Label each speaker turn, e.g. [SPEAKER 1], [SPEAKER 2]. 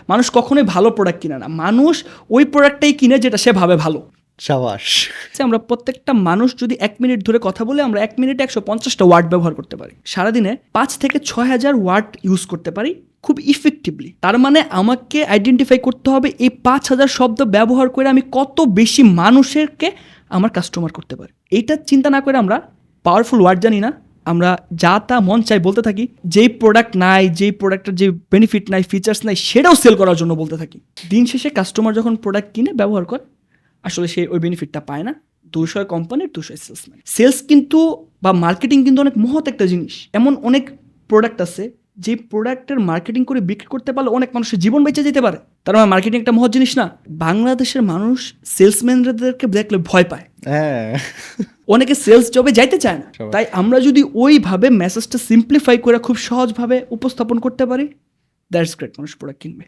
[SPEAKER 1] মানুষ কখনোই ভালো প্রোডাক্ট কিনে না, মানুষ ওই প্রোডাক্টটাই কিনে যেটা সে ভাবে ভালো।
[SPEAKER 2] সাবাস।
[SPEAKER 1] আমরা প্রত্যেকটা মানুষ যদি 1 মিনিট ধরে কথা বলে, আমরা 1 মিনিটে 150টা ওয়ার্ড ব্যবহার করতে পারি, সারাদিনে 5 থেকে 6,000 ওয়ার্ড ইউজ করতে পারি খুব ইফেক্টিভলি। তার মানে আমাকে আইডেন্টিফাই করতে হবে এই 5,000 শব্দ ব্যবহার করে আমি কত বেশি মানুষেরকে আমার কাস্টমার করতে পারি। এইটা চিন্তা না করে আমরা পাওয়ারফুল ওয়ার্ড জানি না, আমরা যা তা মন চাই বলতে থাকি, যেই প্রোডাক্ট নাই, যেই প্রোডাক্টের যে বেনিফিট নাই, ফিচার্স নাই, সেটাও সেল করার জন্য বলতে থাকি। দিন শেষে কাস্টমার যখন প্রোডাক্ট কিনে ব্যবহার করে, আসলে সে ওই বেনিফিটটা পায় না। 200 কোম্পানির 200 সেলসম্যান। সেলস কিন্তু বা মার্কেটিং কিন্তু অনেক মহৎ একটা জিনিস। এমন অনেক প্রোডাক্ট আছে যে প্রোডাক্টের মার্কেটিং করে বিক্রি করতে পারলে অনেক মানুষের জীবন বেঁচে যেতে পারে। তার মানে মার্কেটিং একটা মহৎ জিনিস না? বাংলাদেশের মানুষ সেলসম্যানদেরকে দেখলে ভয় পায়,
[SPEAKER 2] হ্যাঁ,
[SPEAKER 1] অনেকে সেলস জবে যাইতে চায় না। তাই আমরা যদি ওইভাবে মেসেজটা সিম্পলিফাই করে খুব সহজভাবে উপস্থাপন করতে পারি, দ্যাটস গ্রেট, মানুষ প্রোডাক্ট কিনবে।